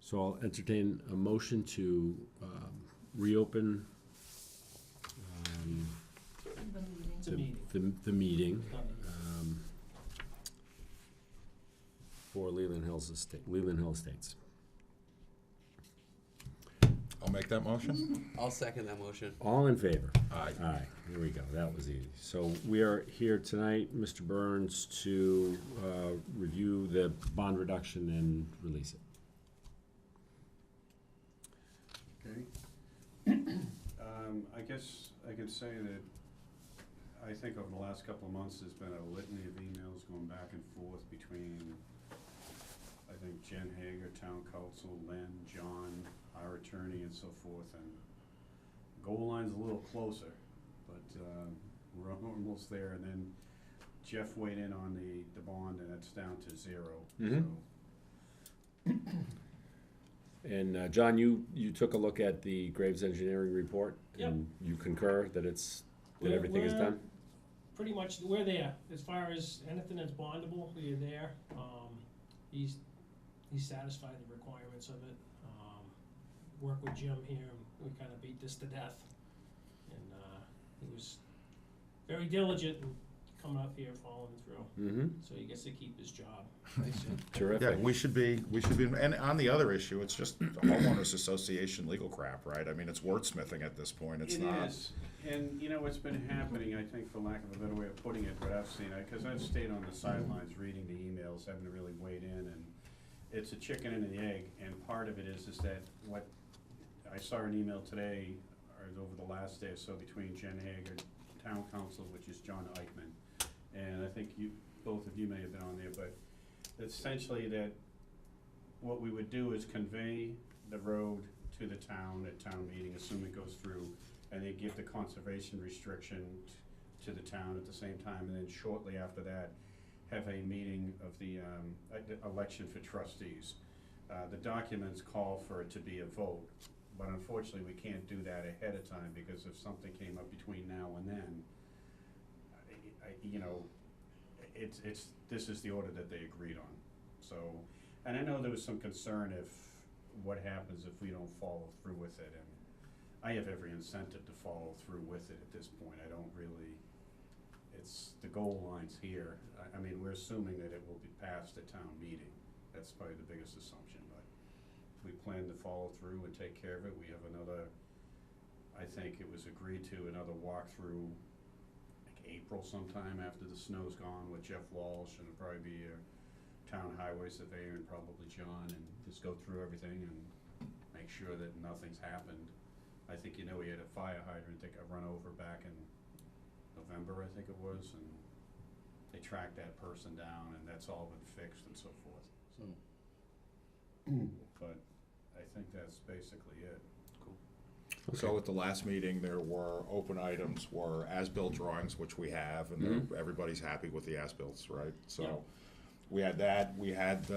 So I'll entertain a motion to reopen the meeting for Leland Hill Estates. I'll make that motion. I'll second that motion. All in favor? Aye. Aye, here we go, that was easy. So we are here tonight, Mr. Burns, to review the bond reduction and release it. Okay. I guess I can say that I think over the last couple of months, there's been a litany of emails going back and forth between, I think, Jen Hager, Town Council, Len, John, our attorney, and so forth, and goal line's a little closer, but we're almost there, and then Jeff weighed in on the bond, and it's down to 0. Mhm. So And John, you took a look at the Graves Engineering report? Yep. And you concur that everything is done? Pretty much, we're there. As far as anything that's bondable, we're there. He's satisfied the requirements of it. Work with Jim here, and we kind of beat this to death. And he was very diligent in coming up here, following through. Mm-hmm. So he gets to keep his job. Terrific. Yeah, we should be, and on the other issue, it's just the homeowners association legal crap, right? I mean, it's wordsmithing at this point, it's not. It is, and you know what's been happening, I think, for lack of a better way of putting it, what I've seen, because I've stayed on the sidelines reading the emails, haven't really weighed in, and it's a chicken and an egg, and part of it is that what, I saw an email today, or over the last day or so, between Jen Hager, Town Council, which is John Eichman, and I think both of you may have been on there, but essentially that what we would do is convey the road to the town at town meeting, assuming it goes through, and they give the conservation restriction to the town at the same time, and then shortly after that, have a meeting of the election for trustees. The documents call for it to be a vote, but unfortunately we can't do that ahead of time, because if something came up between now and then, this is the order that they agreed on. So, and I know there was some concern if, what happens if we don't follow through with it, and I have every incentive to follow through with it at this point. I don't really, it's, the goal line's here. I mean, we're assuming that it will be passed at town meeting. That's probably the biggest assumption, but we plan to follow through and take care of it. We have another, I think it was agreed to, another walkthrough April sometime after the snow's gone with Jeff Walsh, and it'll probably be a town highway surveyor and probably John, and just go through everything and make sure that nothing's happened. I think, he had a fire hydrant that got run over back in November, I think it was, and they tracked that person down, and that's all been fixed and so forth. So, but I think that's basically it. So at the last meeting, there were open items, were as-built drawings, which we have, and everybody's happy with the as-bills, right? So Yeah. we had that, we had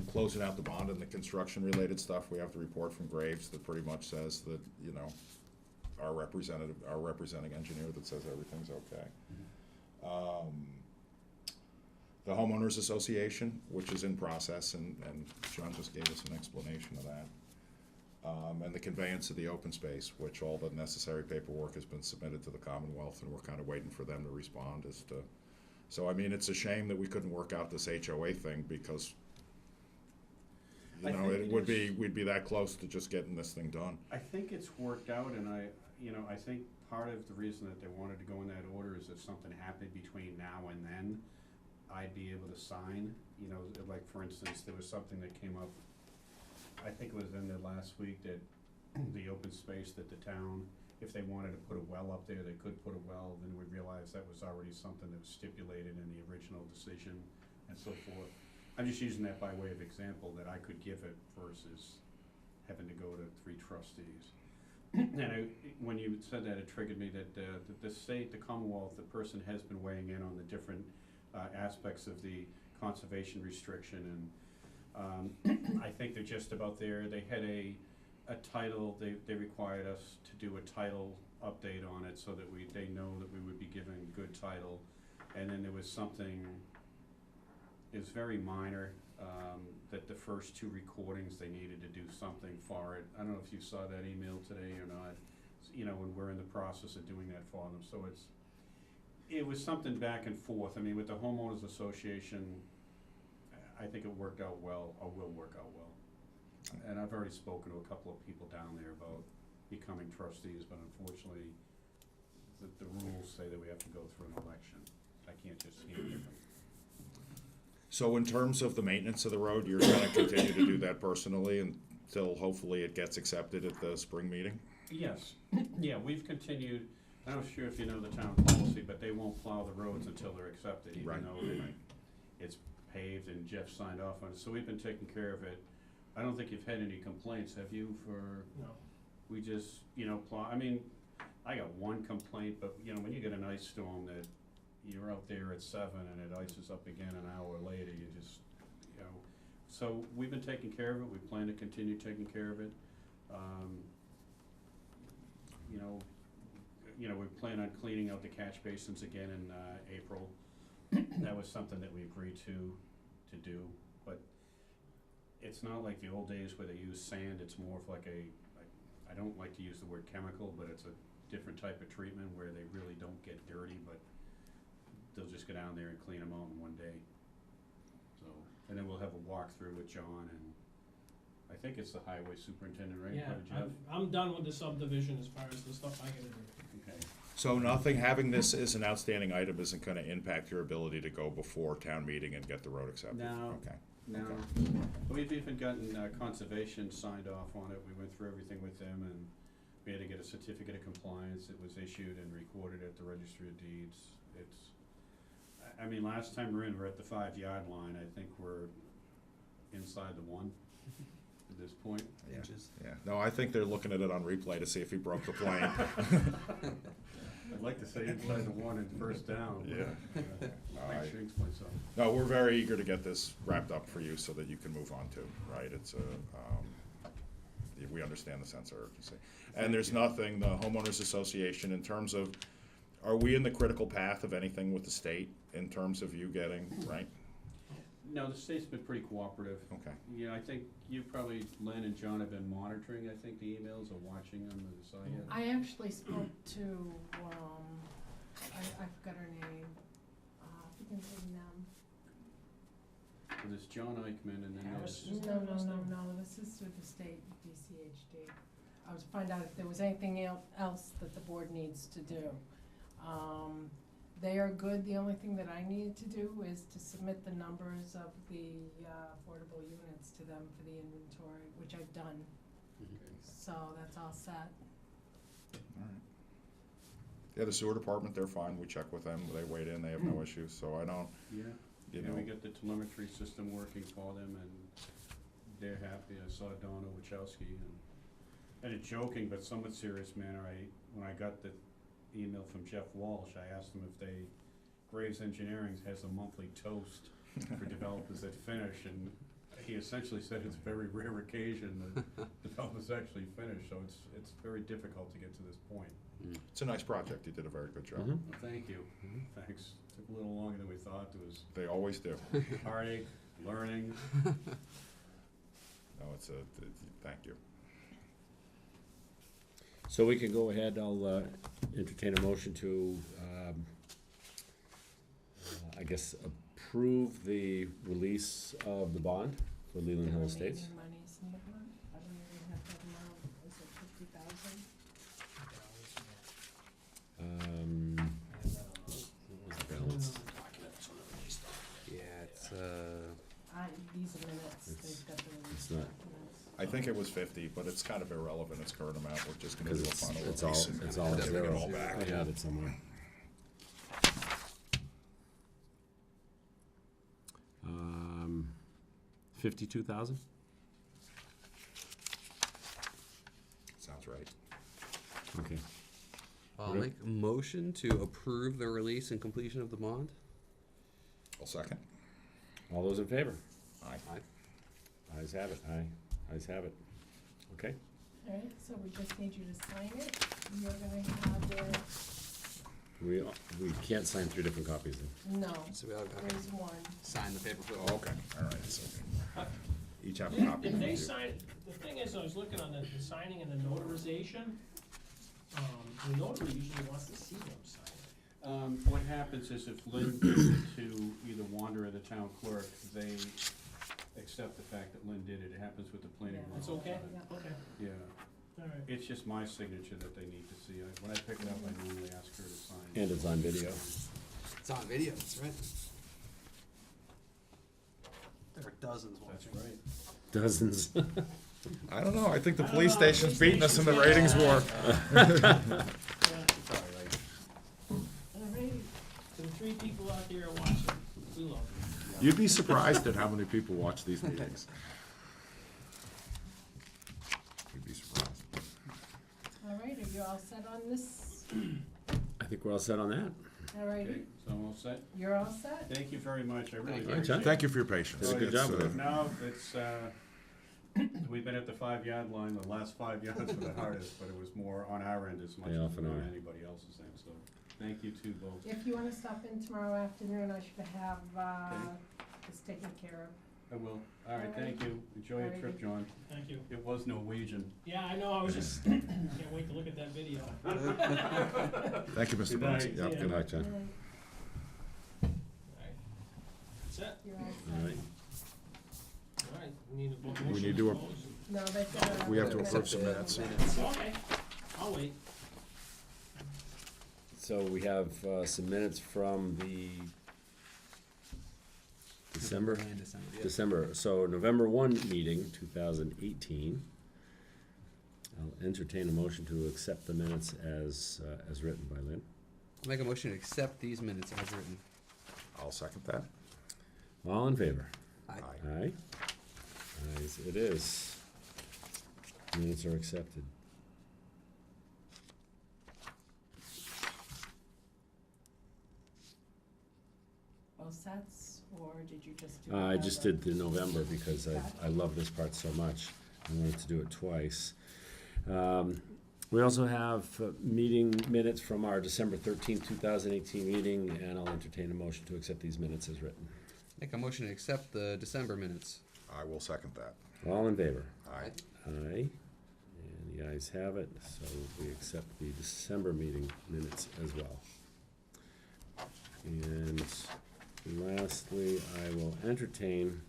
closing out the bond and the construction-related stuff. We have the report from Graves that pretty much says that, our representing engineer that says everything's okay. The homeowners association, which is in process, and John just gave us an explanation of that. And the conveyance of the open space, which all the necessary paperwork has been submitted to the Commonwealth, and we're kind of waiting for them to respond as to. So I mean, it's a shame that we couldn't work out this HOA thing, because we'd be that close to just getting this thing done. I think it's worked out, and I think part of the reason that they wanted to go in that order is if something happened between now and then, I'd be able to sign. Like for instance, there was something that came up, I think it was in there last week, that the open space that the town, if they wanted to put a well up there, they could put a well. Then we realized that was already something that was stipulated in the original decision and so forth. I'm just using that by way of example, that I could give it versus having to go to 3 trustees. And when you said that, it triggered me that the state, the Commonwealth, the person has been weighing in on the different aspects of the conservation restriction, and I think they're just about there. They had a title, they required us to do a title update on it so that they know that we would be given good title. And then there was something, it was very minor, that the first 2 recordings, they needed to do something for it. I don't know if you saw that email today or not, you know, when we're in the process of doing that for them, so it was something back and forth. I mean, with the homeowners association, I think it worked out well, or will work out well. And I've already spoken to a couple of people down there about becoming trustees, but unfortunately, the rules say that we have to go through an election. I can't just hand it. So in terms of the maintenance of the road, you're gonna continue to do that personally until hopefully it gets accepted at the spring meeting? Yes, yeah, we've continued, I'm not sure if you know the town policy, but they won't plow the roads until they're accepted, even Right, though right. it's paved and Jeff signed off on it, so we've been taking care of it. I don't think you've had any complaints, have you, for, No. we just, you know, plow, I mean, I got one complaint, but, you know, when you get an ice storm that you're out there at 7 and it ices up again an hour later, you just, you know, so we've been taking care of it, we plan to continue taking care of it. You know, we plan on cleaning out the catch basins again in April. That was something that we agreed to do, but it's not like the old days where they use sand, it's more of like I don't like to use the word chemical, but it's a different type of treatment where they really don't get dirty, but they'll just go down there and clean them out in one day. So, and then we'll have a walkthrough with John, and I think it's the highway superintendent, right? Yeah, Jeff? I'm done with the subdivision as far as the stuff I gotta do. Okay. So nothing, having this as an outstanding item isn't gonna impact your ability to go before town meeting and get the road accepted? No. Okay. No, we've even gotten conservation signed off on it, we went through everything with them, and we had to get a certificate of compliance, it was issued and recorded at the registry of deeds. It's, I mean, last time we're in, we're at the 5-yard line, I think we're inside the 1 at this point. Yeah, yeah. No, I think they're looking at it on replay to see if he broke the plane. I'd like to say inside the 1 and first down. but, Yeah. I jinx myself. No, we're very eager to get this wrapped up for you so that you can move on to, right? It's a, we understand the sense of urgency. And there's nothing, the homeowners association, in terms of, are we in the critical path of anything with the state in terms of you getting, right? No, the state's been pretty cooperative. Okay. Yeah, I think you probably, Lynn and John have been monitoring, I think, the emails or watching them, so yeah. I actually spoke to, I forgot her name, begins with an There's John Eichman and then Harris. there's, No, this is through the state DCHD. I was to find out if there was anything else that the board needs to do. They are good, the only thing that I needed to do is to submit the numbers of the affordable units to them for the inventory, which I've done, so that's all set. All right. Yeah, the sewer department, they're fine. We check with them. They weighed in. They have no issues. So I don't, yeah. you Yeah, know. we got the telemetry system working for them, and they're happy. I saw Donna Wachowski, and in a joking but somewhat serious manner, when I got the email from Jeff Walsh, I asked him if Graves Engineering has a monthly toast for developers that finish, and he essentially said it's a very rare occasion that developers actually finish, so it's very difficult to get to this point. It's a nice project. You did a very good job. Mhm. Well, thank you. Thanks. Took a little longer than we thought. There was They always do. heartache, learning. No, thank you. So we can go ahead, I'll entertain a motion to, I guess, approve the release of the bond for Leland Hill Estates. The remaining monies in the bond, I don't even have that amount, is it 50,000? What was the balance? Yeah, it's, These are minutes, It's- they've got the it's release not- documents. I think it was 50, but it's kind of irrelevant. Its current amount. We're just going to Because do a final it's all, release. and it's all give it zero. all back. I have it somewhere. $52,000? Sounds right. Okay. I'll Okay. make a motion to approve the release and completion of the bond. I'll second. All those in favor? Aye. Ayes have it, aye. Ayes have it. Okay. Alright, so we just need you to sign it, you're gonna have it, We can't sign 3 different copies then. no, So we all got to there's one. sign the paper. Oh, okay. All right. It's okay. each have a copy. If they sign, the thing is, I was looking on the signing and the notarization, the notary usually wants to see them sign it. What happens is if Lynn gives it to either Wanda or the town clerk, they accept the fact that Lynn did it. It happens with the planning board. That's all the okay? time. Okay, Yeah, all right. it's just my signature that they need to see. When I pick it up, I normally ask her to sign. And it's on video. It's on video, that's right. There are dozens That's watching. right. Dozens. I don't know, I think the I don't police know, station's beating us in the police ratings station, war. It's all right. All right, so the 3 people out there are watching, we love you. You'd be surprised at how many people watch these meetings. You'd be surprised. All right, are you all set on this? I think we're all set on that. All righty, Okay, so I'm all set. you're all set? Thank you very much. I really Thank you. appreciate it. Thank you for your patience. Did a good It's, job with it. No, it's, we've been at the 5-yard line. The last 5 yards were the hardest, but it was more on our end as much They as often on are. anybody else's end, so thank you to both. If you wanna stop in tomorrow afternoon, I should have, this taken care of. I will. All right, All thank you. Enjoy your trip, Alrighty. John. Thank you. It was Norwegian. Yeah, I know, I was just, can't wait to look at that video. Thank you, Mr. Good Burns. night. Yep, Yeah. good night. Luck, John. All right, Alright. That's it. you're all All set. right. Alright, we need a We motion need to to close. No, they've got. We have to minutes. approve some minutes. Okay, I'll wait. So we have some minutes from the December, And December, yeah. December, so November 1 meeting, 2018. I'll entertain a motion to accept the minutes as written by Lynn. I'll make a motion to accept these minutes as written. I'll second that. All in favor? Aye. Aye. Ayes it is. Minutes are accepted. Both sets, or did you just do? I just November? did the November because I love this part so much. I wanted to do it twice. We also have meeting minutes from our December 13th, 2018 meeting, and I'll entertain a motion to accept these minutes as written. Make a motion to accept the December minutes. I will second that. All in favor? Aye. Aye. And the ayes have it, so we accept the December meeting minutes as well. And lastly, I will entertain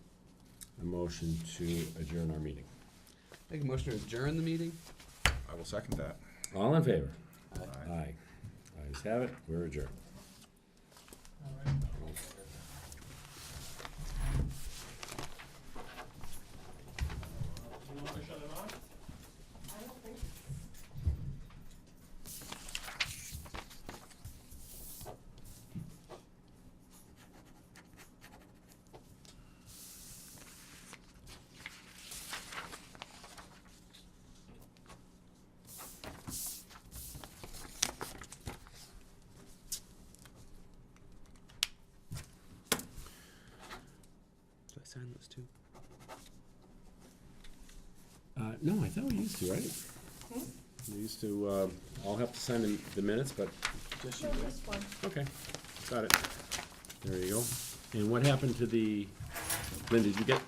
a motion to adjourn our meeting. Make a motion to adjourn the meeting. I will second that. All in favor? Aye. Aye. Ayes have it, we're adjourned. Alright. You wanna shut it off? I don't think. Do I sign those too? No, I thought we used to, right? We used to, all have to sign the minutes, but, So this one. okay, got it. There you go. And what happened to the, Lynn, did you get